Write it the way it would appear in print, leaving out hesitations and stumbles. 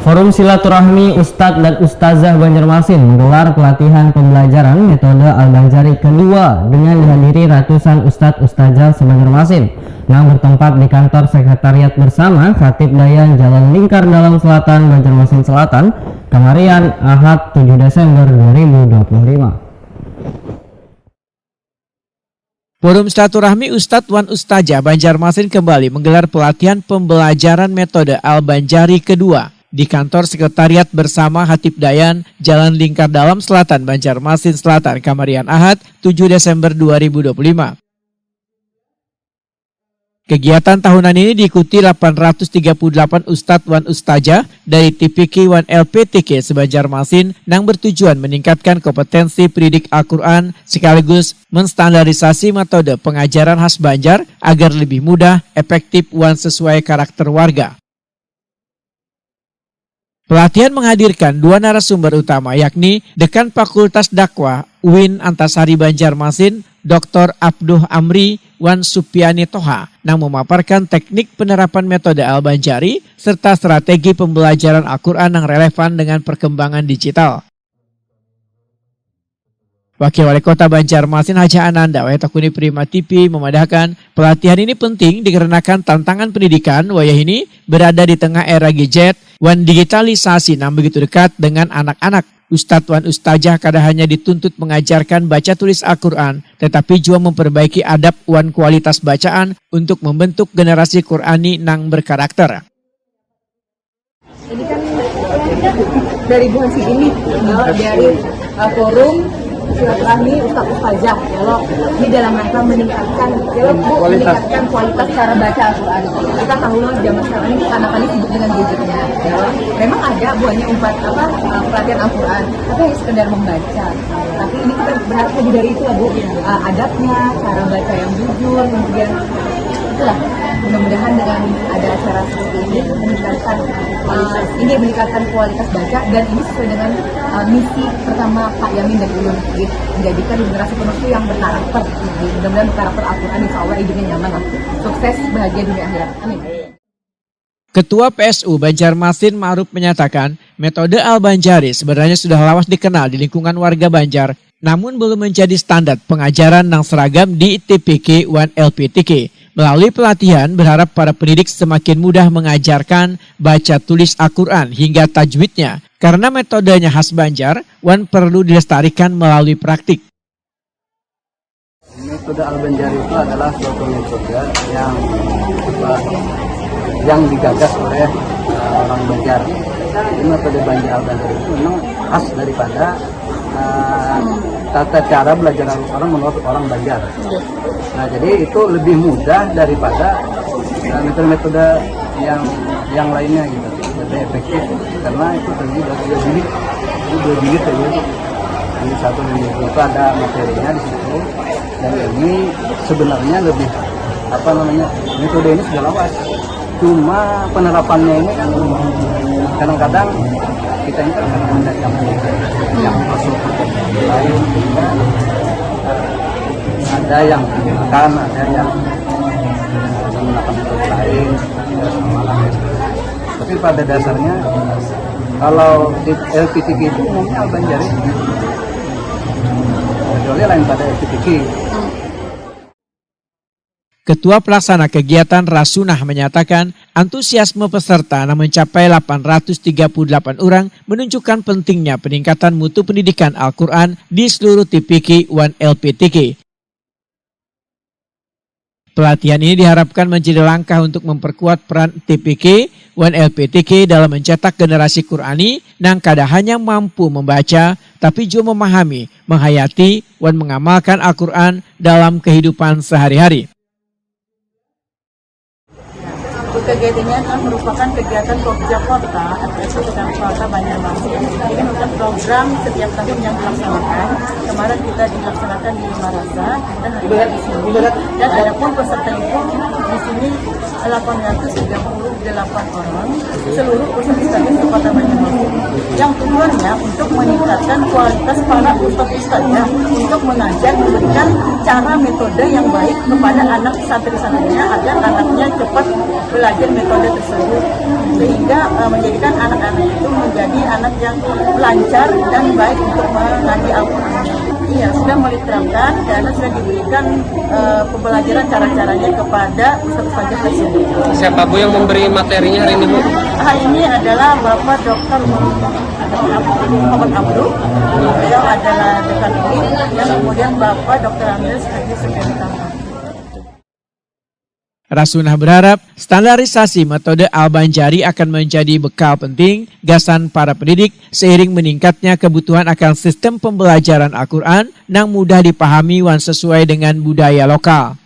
Forum Silaturahmi Ustadz dan Ustazah Banjarmasin menggelar pelatihan pembelajaran metode Al-Banjari kedua dengan dihadiri ratusan Ustadz Ustazah se-Banjarmasin yang bertempat di kantor sekretariat bersama Khatib Dayan Jalan Lingkar Dalam Selatan, Banjarmasin Selatan, Kamarian, Ahad 7 Desember 2025. Forum Silaturahmi Ustadz wan Ustazah Banjarmasin kembali menggelar pelatihan pembelajaran metode Al-Banjari kedua di kantor sekretariat bersama Khatib Dayan Jalan Lingkar Dalam Selatan, Banjarmasin Selatan, Kamarian, Ahad 7 Desember 2025. Kegiatan tahunan ini diikuti 838 Ustadz wan Ustazah dari TPK wan LPTK se-Banjarmasin yang bertujuan meningkatkan kompetensi pendidik Al-Quran sekaligus menstandarisasi metode pengajaran khas Banjar agar lebih mudah, efektif wan sesuai karakter warga. Pelatihan menghadirkan dua narasumber utama yakni Dekan Fakultas Dakwah UIN Antasari Banjarmasin, Dr. Abduh Amri wan Supiani Toha yang memaparkan teknik penerapan metode Al-Banjari serta strategi pembelajaran Al-Quran yang relevan dengan perkembangan digital. Wakil Wali Kota Banjarmasin Haja Ananda Wayatakuni Prima TV memadahkan pelatihan ini penting dikarenakan tantangan pendidikan wayah ini berada di tengah era gadget wan digitalisasi yang begitu dekat dengan anak-anak. Ustadz wan Ustazah kada hanya dituntut mengajarkan baca tulis Al-Quran, tetapi juga memperbaiki adab wan kualitas bacaan untuk membentuk generasi Qurani yang berkarakter. Ini kan dari Bu Hansi ini dari forum Silaturahmi Ustadz Ustazah, kalau ini dalam rangka meningkatkan kualitas cara baca Al-Quran. Kita tahu loh zaman sekarang ini anak-anak sibuk dengan gadgetnya. Memang ada buahnya pelatihan Al-Quran, tapi hanya sekedar membaca. Tapi ini kita berharap lebih dari itu, Bu. Adabnya, cara baca yang jujur, kemudian itulah. Mudah-mudahan dengan ada acara seperti ini meningkatkan kualitas baca, dan ini sesuai dengan misi pertama Pak Yamin dan Ulun, menjadikan generasi penerus yang berkarakter. Mudah-mudahan karakter Al-Quran insya Allah hidupnya nyaman, sukses, bahagia dunia akhirat. Amin. Ketua PSU Banjarmasin Ma'ruf menyatakan metode Al-Banjari sebenarnya sudah lawas dikenal di lingkungan warga Banjar, namun belum menjadi standar pengajaran yang seragam di TPK wan LPTK. Melalui pelatihan berharap para pendidik semakin mudah mengajarkan baca tulis Al-Quran hingga tajwidnya, karena metodenya khas Banjar wan perlu dilestarikan melalui praktik. Metode Al-Banjari itu adalah suatu metode yang digagas oleh orang Banjar. Ini metode Al-Banjari itu memang khas daripada tata cara belajar Al-Quran menurut orang Banjar. Nah, jadi itu lebih mudah daripada metode-metode yang lainnya gitu, lebih efektif karena itu terdiri dari dua jilid saja. Ini satu jilid itu ada materinya di situ, dan ini sebenarnya lebih metode ini sudah lawas. Cuma penerapannya ini kan kadang-kadang kita ini kadang-kadang ada yang masuk lain, sehingga ada yang digunakan, ada yang menggunakan metode lain, tapi pada dasarnya kalau di LPTK itu umumnya Al-Banjari, kecuali lain pada LPTK. Ketua Pelaksana Kegiatan Rasunah menyatakan antusiasme peserta yang mencapai 838 orang menunjukkan pentingnya peningkatan mutu pendidikan Al-Quran di seluruh TPK wan LPTK. Pelatihan ini diharapkan menjadi langkah untuk memperkuat peran TPK wan LPTK dalam mencetak generasi Qurani yang kada hanya mampu membaca, tapi juga memahami, menghayati, wan mengamalkan Al-Quran dalam kehidupan sehari-hari. Kegiatannya telah merupakan kegiatan Pokja Kota FSU Sedang Kota Banjarmasin. Ini merupakan program setiap tahun yang dilaksanakan. Kemarin kita dilaksanakan di Marasa dan hari ini di sini. Dan ada pun peserta itu di sini 838 orang, seluruh peserta di Kota Banjarmasin. Yang tujuannya untuk meningkatkan kualitas para ustadz-ustadznya untuk mengajar, memberikan cara metode yang baik kepada anak santri-santrinya agar anaknya cepat belajar mengkaji metode tersebut sehingga menjadikan anak-anak itu menjadi anak yang lancar dan baik untuk mengaji Al-Quran. Iya, sudah mulai diterapkan karena sudah diberikan pembelajaran cara-caranya kepada ustaz-ustaz tersebut. Siapa Bu yang memberi materinya hari ini Bu? Hari ini adalah Bapak Dr. Muhammad Abdul, beliau adalah dekan UIN, dan kemudian Bapak Dr. Andres Haji Sukyatama. Rasunah berharap standarisasi metode Al-Banjari akan menjadi bekal penting gasan para pendidik seiring meningkatnya kebutuhan akan sistem pembelajaran Al-Quran yang mudah dipahami dan sesuai dengan budaya lokal.